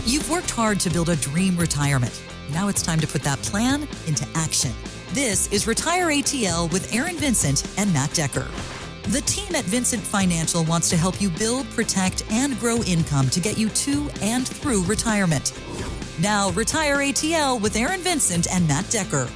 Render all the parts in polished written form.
You've worked hard to build a dream retirement. Now it's time to put that plan into action. This is Retire ATL with Aaron Vincent and Matt Decker. The team at Vincent Financial wants to help you build, protect, and grow income to get you to and through retirement. Now, Retire ATL with Aaron Vincent and Matt Decker.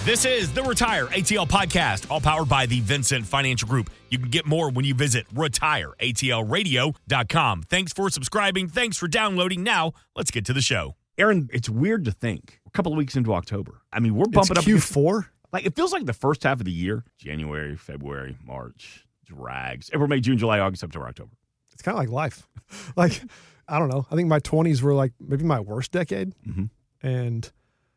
This is the Retire ATL podcast, all powered by the Vincent Financial Group. You can get more when you visit retireatlradio.com. Thanks for subscribing. Thanks for downloading. Now, let's get to the show. Aaron, it's weird to think we're a couple of weeks into October. I mean, we're bumping up Q4. Like, it feels like the first half of the year, January, February, March, drags. April, May, June, July, August, September, October. It's kind of like life. Like, I don't know. I think my 20s were like maybe my worst decade. Mm-hmm. And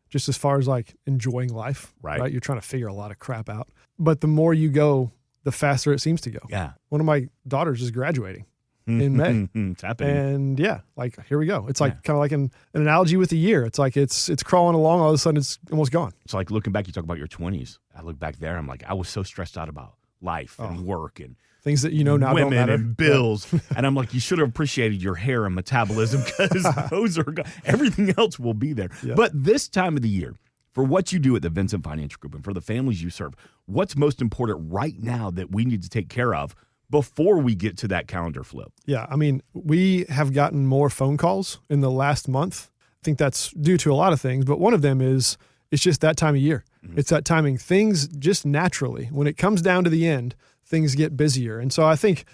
just as far as like enjoying life, right? You're trying to figure a lot of crap out. But the more you go, the faster it seems to go. Yeah. One of my daughters is graduating in May. It's happening. And yeah, like here we go. It's like kind of like an analogy with the year. It's like it's crawling along. All of a sudden it's almost gone. It's like looking back, you talk about your 20s. I look back there, I'm like, I was so stressed out about life and work and things that now women don't matter. And bills. And I'm like, you should have appreciated your hair and metabolism because those are everything else will be there. Yeah. But this time of the year, for what you do at the Vincent Financial Group and for the families you serve, what's most important right now that we need to take care of before we get to that calendar flip? Yeah, I mean, we have gotten more phone calls in the last month. I think that's due to a lot of things, but one of them is it's just that time of year. Mm-hmm. It's that timing. Things just naturally, when it comes down to the end, things get busier. And so I think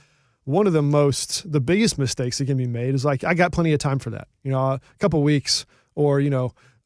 one of the biggest mistakes that can be made is like, I got plenty of time for that. A couple weeks or,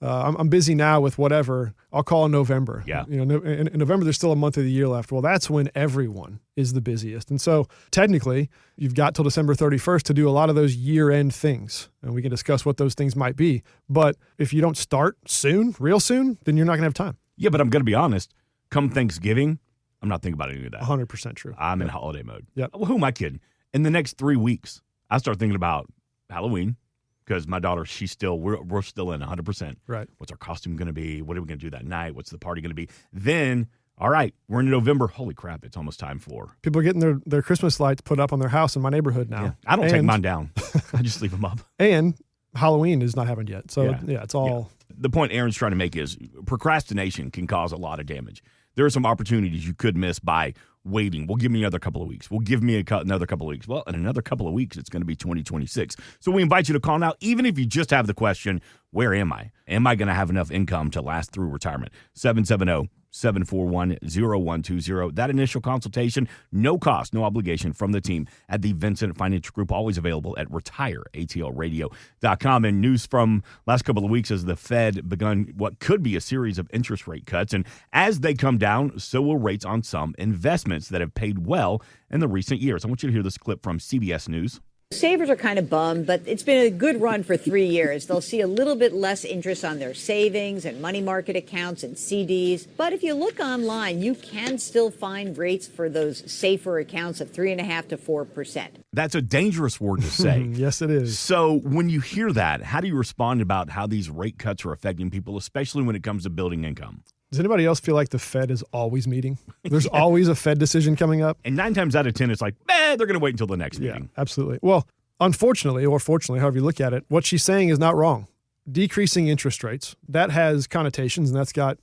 I'm busy now with whatever. I'll call in November. Yeah. In November, there's still a month of the year left. Well, that's when everyone is the busiest. And so technically, you've got till December 31st to do a lot of those year-end things. And we can discuss what those things might be. But if you don't start soon, real soon, then you're not going to have time. Yeah, but I'm going to be honest. Come Thanksgiving, I'm not thinking about any of that. 100% true. I'm in holiday mode. Yeah. Well, who am I kidding? In the next 3 weeks, I start thinking about Halloween. Because my daughter, we're still in 100%. Right. What's our costume going to be? What are we going to do that night? What's the party going to be? Then, all right, we're in November. Holy crap, it's almost time for. People are getting their Christmas lights put up on their house in my neighborhood now. Yeah. I don't take mine down. I just leave them up. And Halloween has not happened yet. So, yeah it's all. Yeah. The point Aaron's trying to make is procrastination can cause a lot of damage. There are some opportunities you could miss by waiting. Well, give me another couple of weeks. Well, give me another couple of weeks. Well, in another couple of weeks, it's going to be 2026. So we invite you to call now, even if you just have the question, where am I? Am I going to have enough income to last through retirement? 770-741-0120. That initial consultation, no cost, no obligation from the team at the Vincent Financial Group, always available at retireatlradio.com. And news from last couple of weeks as the Fed begun what could be a series of interest rate cuts. And as they come down, so will rates on some investments that have paid well in the recent years. I want you to hear this clip from CBS News. Savers are kind of bummed, but it's been a good run for 3 years. They'll see a little bit less interest on their savings and money market accounts and CDs. But if you look online, you can still find rates for those safer accounts of 3.5% to 4%. That's a dangerous word to say. Yes, it is. So when you hear that, how do you respond about how these rate cuts are affecting people, especially when it comes to building income? Does anybody else feel like the Fed is always meeting? There's always a Fed decision coming up. And 9 times out of 10, it's like, they're going to wait until the next meeting. Yeah, absolutely. Well, unfortunately, or fortunately, however you look at it, what she's saying is not wrong. Decreasing interest rates, that has connotations, and that's got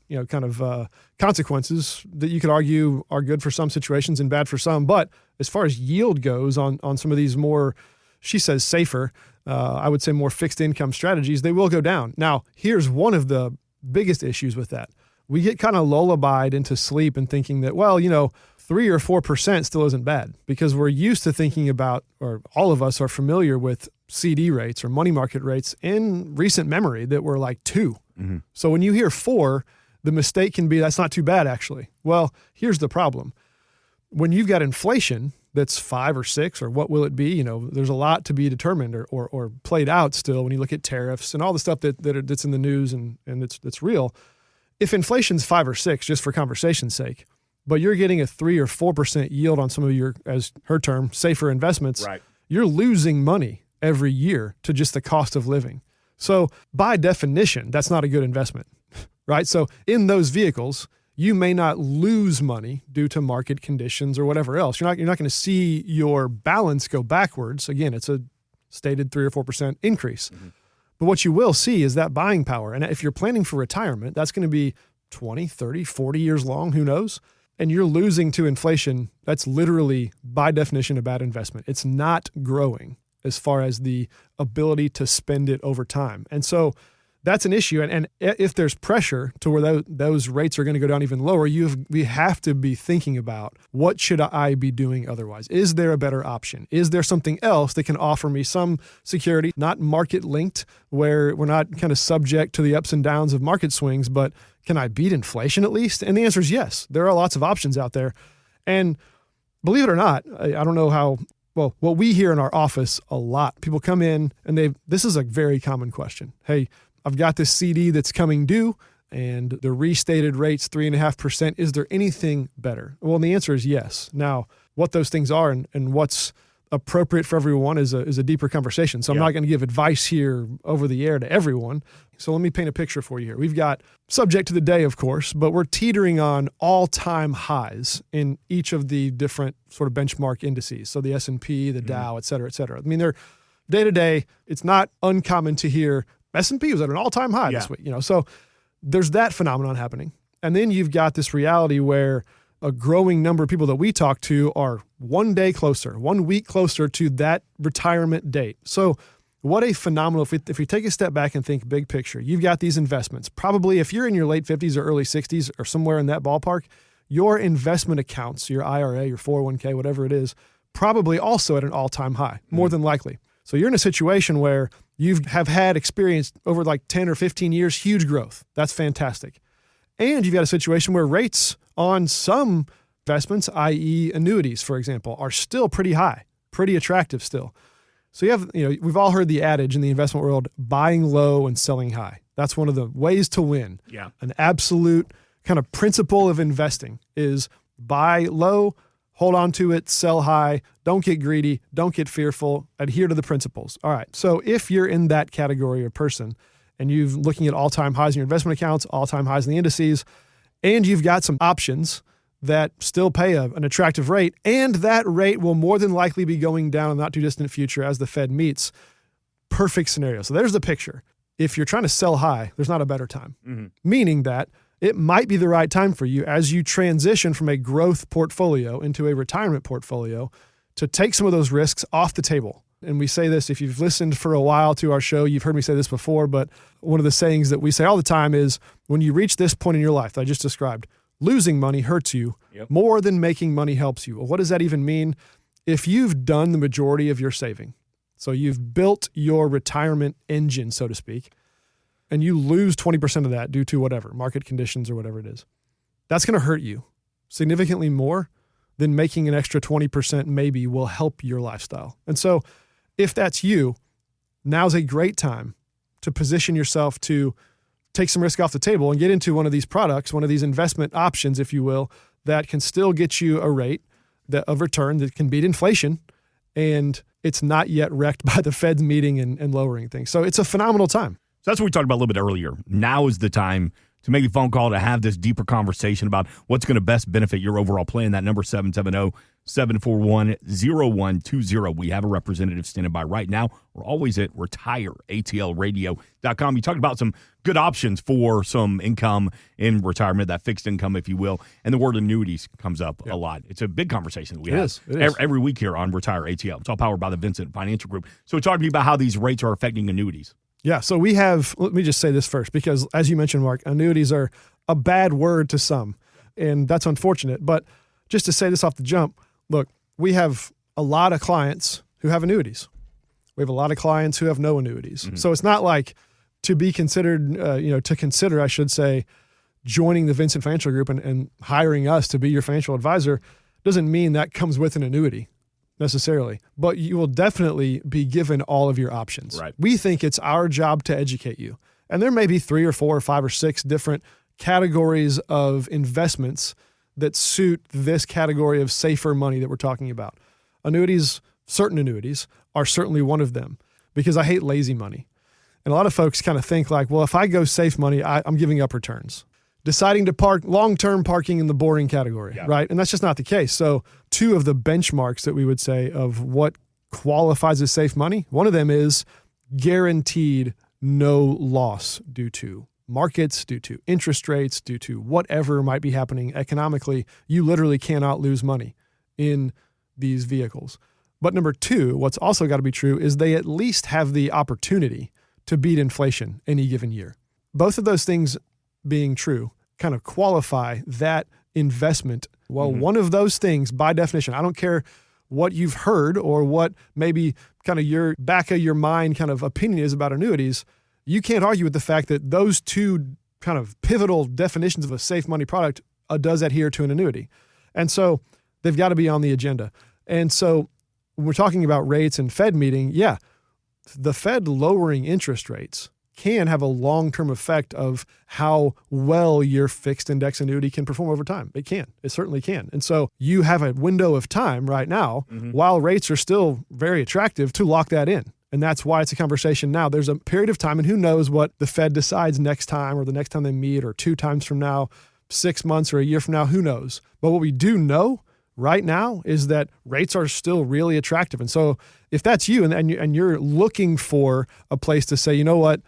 consequences that you could argue are good for some situations and bad for some. But as far as yield goes on some of these more, she says, safer, I would say more fixed income strategies, they will go down. Now, here's one of the biggest issues with that. We get kind of lullabied into sleep and thinking that, 3 or 4% still isn't bad because we're used to thinking about, or all of us are familiar with CD rates or money market rates in recent memory that were like 2. Mm-hmm. So when you hear 4, the mistake can be that's not too bad actually. Well, here's the problem. When you've got inflation that's 5 or 6 or what will it be, there's a lot to be determined or played out still when you look at tariffs and all the stuff that's in the news and it's real. If inflation's 5 or 6, just for conversation's sake, but you're getting a 3 or 4% yield on some of your, as her term, safer investments, right, you're losing money every year to just the cost of living. So by definition, that's not a good investment, right? So in those vehicles, you may not lose money due to market conditions or whatever else. You're not going to see your balance go backwards. Again, it's a stated 3 or 4% increase. Mm-hmm. But what you will see is that buying power. And if you're planning for retirement, that's going to be 20, 30, 40 years long, who knows? And you're losing to inflation. That's literally, by definition, a bad investment. It's not growing as far as the ability to spend it over time. And so that's an issue. And if there's pressure to where those rates are going to go down even lower, we have to be thinking about, what should I be doing otherwise? Is there a better option? Is there something else that can offer me some security, not market linked, where we're not kind of subject to the ups and downs of market swings, but can I beat inflation at least? And the answer is yes. There are lots of options out there. And believe it or not, I don't know how, well, what we hear in our office a lot, people come in and this is a very common question. Hey, I've got this CD that's coming due and the restated rate's 3.5%. Is there anything better? Well, and the answer is yes. Now, what those things are and what's appropriate for everyone is a deeper conversation. So I'm not going to give advice here over the air to everyone. So let me paint a picture for you here. We've got, subject to the day, of course, but we're teetering on all-time highs in each of the different sort of benchmark indices. So the S&P, the Dow, et cetera, et cetera. I mean, they're day to day. It's not uncommon to hear S&P was at an all-time high this week. So there's that phenomenon happening. And then you've got this reality where a growing number of people that we talk to are 1 day closer, 1 week closer to that retirement date. So what a phenomenal, if we take a step back and think big picture, you've got these investments. Probably if you're in your late 50s or early 60s or somewhere in that ballpark, your investment accounts, your IRA, your 401k, whatever it is, probably also at an all-time high, more than likely. So you're in a situation where you have had experience over like 10 or 15 years, huge growth. That's fantastic. And you've got a situation where rates on some investments, i.e. annuities, for example, are still pretty high, pretty attractive still. So we've all heard the adage in the investment world, buying low and selling high. That's one of the ways to win. Yeah. An absolute kind of principle of investing is buy low, hold on to it, sell high, don't get greedy, don't get fearful, adhere to the principles. All right. So if you're in that category of person and you're looking at all-time highs in your investment accounts, all-time highs in the indices, and you've got some options that still pay an attractive rate, and that rate will more than likely be going down in the not too distant future as the Fed meets, perfect scenario. So there's the picture. If you're trying to sell high, there's not a better time, meaning that it might be the right time for you as you transition from a growth portfolio into a retirement portfolio to take some of those risks off the table. And we say this, if you've listened for a while to our show, you've heard me say this before, but one of the sayings that we say all the time is, when you reach this point in your life that I just described, losing money hurts you more than making money helps you. Well, what does that even mean? If you've done the majority of your saving, so you've built your retirement engine, so to speak, and you lose 20% of that due to whatever, market conditions or whatever it is, that's going to hurt you significantly more than making an extra 20% maybe will help your lifestyle. And so if that's you, now's a great time to position yourself to take some risk off the table and get into one of these products, one of these investment options, if you will, that can still get you a rate of return that can beat inflation, and it's not yet wrecked by the Fed's meeting and lowering things. So it's a phenomenal time. So that's what we talked about a little bit earlier. Now is the time to make a phone call to have this deeper conversation about what's going to best benefit your overall plan. That number 770-741-0120. We have a representative standing by right now. We're always at retireatlradio.com. You talked about some good options for some income in retirement, that fixed income, if you will. And the word annuities comes up a lot. It's a big conversation that we have every week here on Retire ATL. It's all powered by the Vincent Financial Group. So talk to me about how these rates are affecting annuities. Yeah, so we have, let me just say this first, because as you mentioned, Mark, annuities are a bad word to some, and that's unfortunate. But just to say this off the jump, look, we have a lot of clients who have annuities. We have a lot of clients who have no annuities. Mm-hmm. So it's not like to be considered, to consider, I should say, joining the Vincent Financial Group and hiring us to be your financial advisor doesn't mean that comes with an annuity necessarily, but you will definitely be given all of your options. Right. We think it's our job to educate you. And there may be 3 or 4 or 5 or 6 different categories of investments that suit this category of safer money that we're talking about. Annuities, certain annuities, are certainly one of them, because I hate lazy money. And a lot of folks kind of think like, well, if I go safe money, I'm giving up returns. Deciding to park, long-term parking in the boring category, right? And that's just not the case. So 2 of the benchmarks that we would say of what qualifies as safe money, one of them is guaranteed no loss due to markets, due to interest rates, due to whatever might be happening economically. You literally cannot lose money in these vehicles. But number two, what's also got to be true is they at least have the opportunity to beat inflation any given year. Both of those things being true kind of qualify that investment. Well, one of those things, by definition, I don't care what you've heard or what maybe kind of your back of your mind kind of opinion is about annuities, you can't argue with the fact that those two kind of pivotal definitions of a safe money product does adhere to an annuity. And so they've got to be on the agenda. And so when we're talking about rates and Fed meeting, yeah, the Fed lowering interest rates can have a long-term effect of how well your fixed index annuity can perform over time. It can. It certainly can. And so you have a window of time right now, while rates are still very attractive, to lock that in. And that's why it's a conversation now. There's a period of time, and who knows what the Fed decides next time or the next time they meet or 2 times from now, 6 months or a year from now, who knows? But what we do know right now is that rates are still really attractive. And so if that's you and you're looking for a place to say, you know what,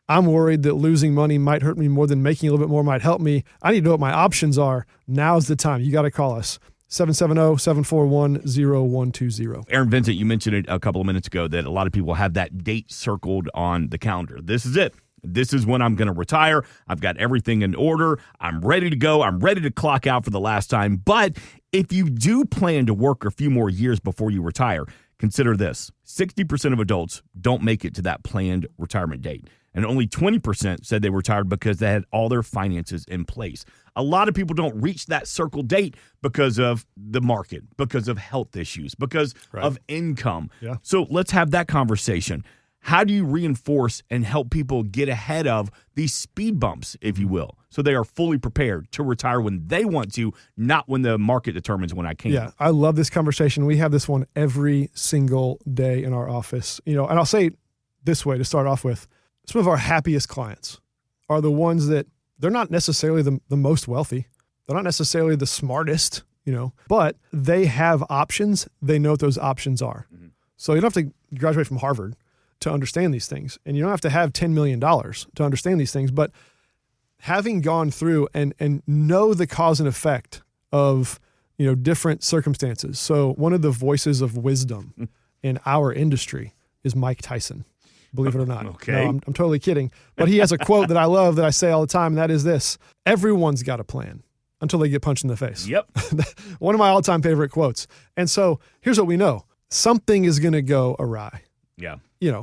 I'm worried that losing money might hurt me more than making a little bit more might help me. I need to know what my options are. Now's the time. You got to call us. 770-741-0120. Aaron Vincent, you mentioned it a couple of minutes ago that a lot of people have that date circled on the calendar. This is it. This is when I'm going to retire. I've got everything in order. I'm ready to go. I'm ready to clock out for the last time. But if you do plan to work a few more years before you retire, consider this. 60% of adults don't make it to that planned retirement date. And only 20% said they retired because they had all their finances in place. A lot of people don't reach that circle date because of the market, because of health issues, because of income. Yeah. So let's have that conversation. How do you reinforce and help people get ahead of these speed bumps, if you will, so they are fully prepared to retire when they want to, not when the market determines when I can? Yeah, I love this conversation. We have this one every single day in our office. And I'll say it this way to start off with. Some of our happiest clients are the ones that they're not necessarily the most wealthy. They're not necessarily the smartest, but they have options. They know what those options are. So you don't have to graduate from Harvard to understand these things. And you don't have to have $10 million to understand these things. But having gone through and know the cause and effect of, different circumstances. So one of the voices of wisdom in our industry is Mike Tyson. Believe it or not. Okay. No, I'm totally kidding. But he has a quote that I love that I say all the time, and that is this: everyone's got a plan until they get punched in the face. Yep. One of my all-time favorite quotes. And so here's what we know. Something is going to go awry. Yeah.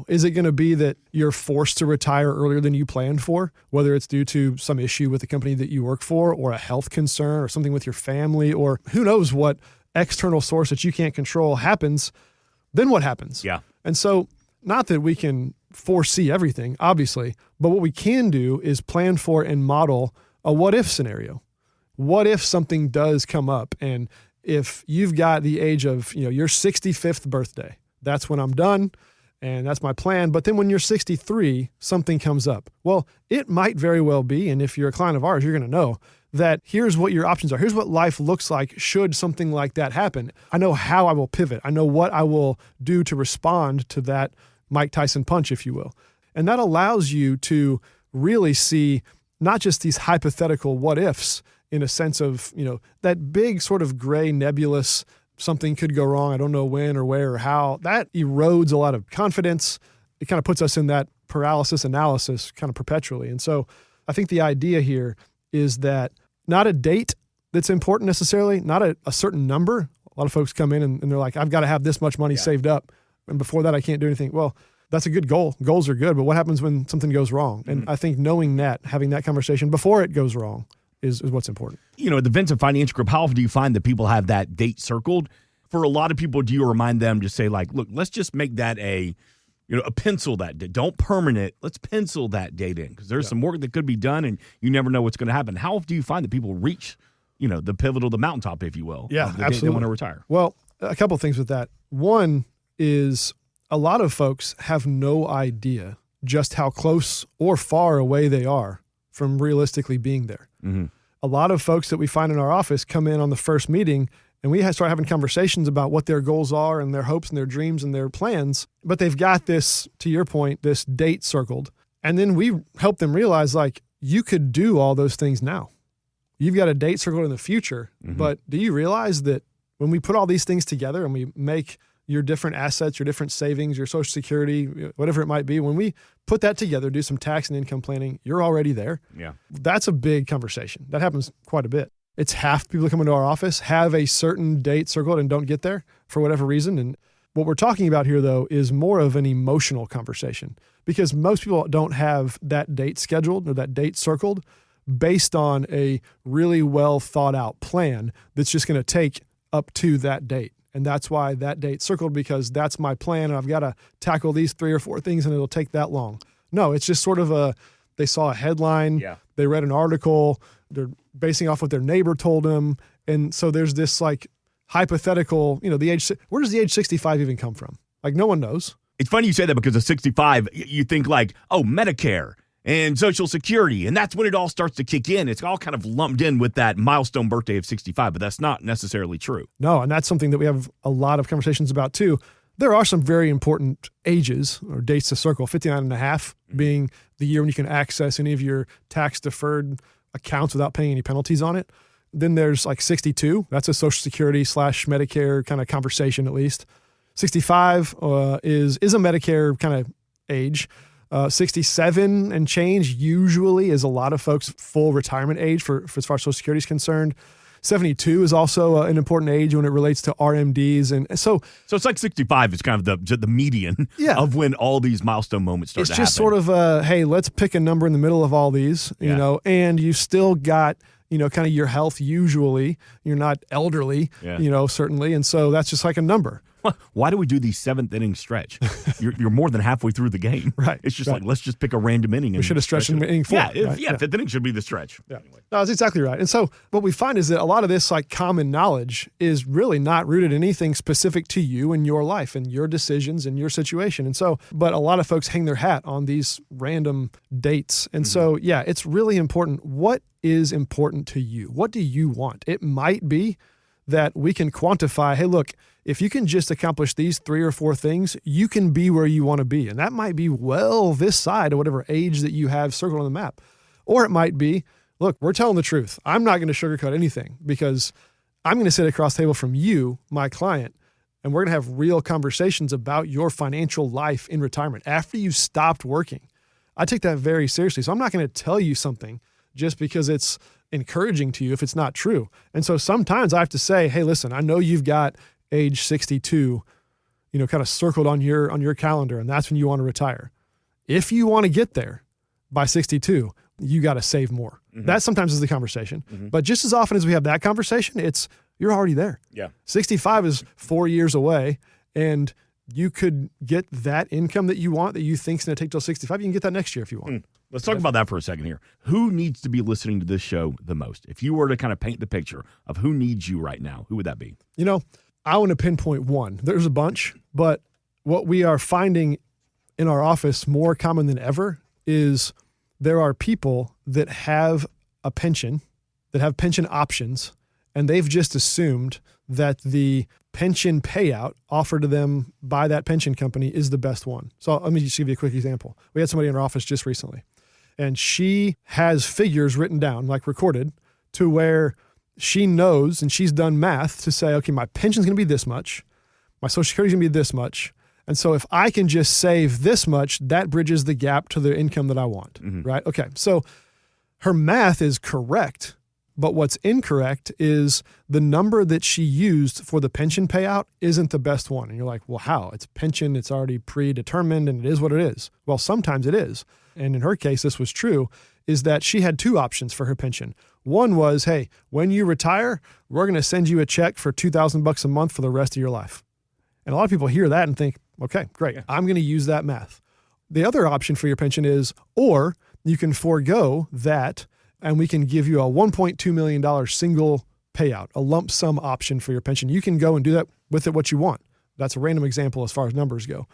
Is it going to be that you're forced to retire earlier than you planned for, whether it's due to some issue with the company that you work for or a health concern or something with your family, or who knows what external source that you can't control happens? Then what happens? Yeah. And so not that we can foresee everything, obviously, but what we can do is plan for and model a what if scenario. What if something does come up, and if you've got the age of, your 65th birthday, that's when I'm done and that's my plan. But then when you're 63, something comes up. Well, it might very well be, and if you're a client of ours, you're going to know that here's what your options are. Here's what life looks like should something like that happen. I know how I will pivot. I know what I will do to respond to that Mike Tyson punch, if you will. And that allows you to really see not just these hypothetical what ifs in a sense of, that big sort of gray nebulous, something could go wrong, I don't know when or where or how. That erodes a lot of confidence. It kind of puts us in that paralysis analysis kind of perpetually. And so I think the idea here is that not a date that's important necessarily, not a certain number. A lot of folks come in and they're like, I've got to have this much money saved up, and before that I can't do anything. Well, that's a good goal. Goals are good, but what happens when something goes wrong? And I think knowing that, having that conversation before it goes wrong is what's important. At the Vincent Financial Group, how often do you find that people have that date circled? For a lot of people, do you remind them to say, like, look, let's just make that a pencil that date. Don't permanent. Let's pencil that date in, because there's some work that could be done and you never know what's going to happen. How often do you find that people reach, the pivotal, the mountaintop, if you will? Yeah, of the absolutely. Date they want to retire? Well, a couple of things with that. One is a lot of folks have no idea just how close or far away they are from realistically being there. Mm-hmm. A lot of folks that we find in our office come in on the first meeting and we start having conversations about what their goals are and their hopes and their dreams and their plans, but they've got this, to your point, this date circled. And then we help them realize, like, you could do all those things now. You've got a date circled in the future, but do you realize that when we put all these things together and we make your different assets, your different savings, your Social Security, whatever it might be, when we put that together, do some tax and income planning, you're already there. Yeah. That's a big conversation. That happens quite a bit. It's half people that come into our office have a certain date circled and don't get there for whatever reason. And what we're talking about here, though, is more of an emotional conversation, because most people don't have that date scheduled or that date circled based on a really well thought out plan that's just going to take up to that date. And that's why that date's circled, because that's my plan. And I've got to tackle these 3 or 4 things and it'll take that long. No, it's just sort of they saw a headline, they read an article, they're basing off what their neighbor told them. And so there's this like hypothetical, where does the age 65 even come from? Like, no one knows. It's funny you say that, because at 65, you think like, oh, Medicare and Social Security, and that's when it all starts to kick in. It's all kind of lumped in with that milestone birthday of 65, but that's not necessarily true. No, and that's something that we have a lot of conversations about too. There are some very important ages or dates to circle, 59 and a half being the year when you can access any of your tax-deferred accounts without paying any penalties on it. Then there's like 62. That's a Social Security / Medicare kind of conversation, at least. 65 is a Medicare kind of age. 67 and change usually is a lot of folks' full retirement age for as far as Social Security is concerned. 72 is also an important age when it relates to RMDs. And so it's like 65 is kind of the median of when all these milestone moments start to happen. It's just sort of hey, let's pick a number in the middle of all these, and you still got, kind of your health usually. You're not elderly, certainly. And so that's just like a number. Why do we do the 7th inning stretch? You're more than halfway through the game. Right. It's just like, let's just pick a random inning. We should have stretched in inning 4. Yeah, 5th inning should be the stretch. Yeah. Anyway. No, that's exactly right. And so what we find is that a lot of this like common knowledge is really not rooted in anything specific to you and your life and your decisions and your situation. And so, but a lot of folks hang their hat on these random dates. And so, it's really important. What is important to you? What do you want? It might be that we can quantify, hey, look, if you can just accomplish these 3 or 4 things, you can be where you want to be. And that might be well this side of whatever age that you have circled on the map. Or it might be, look, we're telling the truth. I'm not going to sugarcoat anything, because I'm going to sit across the table from you, my client, and we're going to have real conversations about your financial life in retirement after you've stopped working. I take that very seriously. So I'm not going to tell you something just because it's encouraging to you if it's not true. And so sometimes I have to say, hey, listen, I know you've got age 62, kind of circled on your calendar, and that's when you want to retire. If you want to get there by 62, you got to save more. That sometimes is the conversation. But just as often as we have that conversation, it's you're already there. Yeah. 65 is 4 years away, and you could get that income that you want, that you think is going to take till 65. You can get that next year if you want. Let's talk about that for a second here. Who needs to be listening to this show the most? If you were to kind of paint the picture of who needs you right now, who would that be? I want to pinpoint one. There's a bunch, but what we are finding in our office more common than ever is there are people that have a pension, that have pension options, and they've just assumed that the pension payout offered to them by that pension company is the best one. So let me just give you a quick example. We had somebody in our office just recently, and she has figures written down, like recorded, to where she knows and she's done math to say, okay, my pension's going to be this much, my Social Security's going to be this much. And so if I can just save this much, that bridges the gap to the income that I want, right? Okay, so her math is correct, but what's incorrect is the number that she used for the pension payout isn't the best one. And you're like, well, how? It's pension, it's already predetermined, and it is what it is. Well, sometimes it is. And in her case, this was true, is that she had 2 options for her pension. One was, hey, when you retire, we're going to send you a check for $2,000 a month for the rest of your life. And a lot of people hear that and think, okay, great, I'm going to use that math. The other option for your pension is, or you can forego that and we can give you a $1.2 million single payout, a lump sum option for your pension. You can go and do that with it what you want. That's a random example as far as numbers go.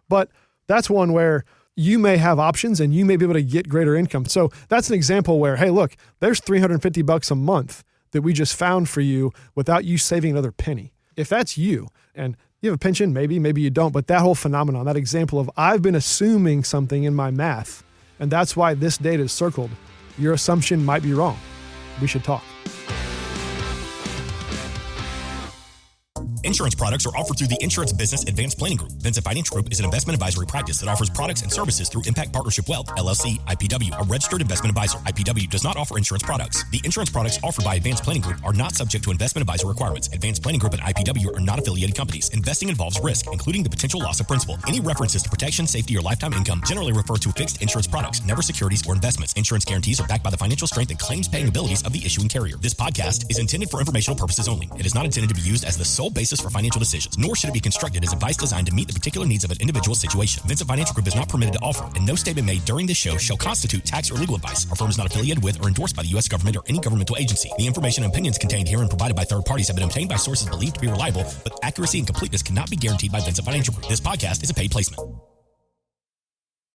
But that's one where you may have options and you may be able to get greater income. So that's an example where, hey, look, there's $350 a month that we just found for you without you saving another penny. If that's you and you have a pension, maybe you don't, but that whole phenomenon, that example of I've been assuming something in my math And that's why this date is circled. Your assumption might be wrong. We should talk. Insurance products are offered through the Insurance Business Advanced Planning Group. Vincent Financial Group is an investment advisory practice that offers products and services through Impact Partnership Wealth, LLC, IPW, a registered investment advisor. IPW does not offer insurance products. The insurance products offered by Advanced Planning Group are not subject to investment advisor requirements. Advanced Planning Group and IPW are not affiliated companies. Investing involves risk, including the potential loss of principal. Any references to protection, safety, or lifetime income generally refer to fixed insurance products, never securities or investments. Insurance guarantees are backed by the financial strength and claims-paying abilities of the issuing carrier. This podcast is intended for informational purposes only. It is not intended to be used as the sole basis for financial decisions, nor should it be constructed as advice designed to meet the particular needs of an individual situation. Vincent Financial Group is not permitted to offer, and no statement made during this show shall constitute tax or legal advice. Our firm is not affiliated with or endorsed by the U.S. government or any governmental agency. The information and opinions contained herein provided by third parties have been obtained by sources believed to be reliable, but accuracy and completeness cannot be guaranteed by Vincent Financial Group. This podcast is a paid placement.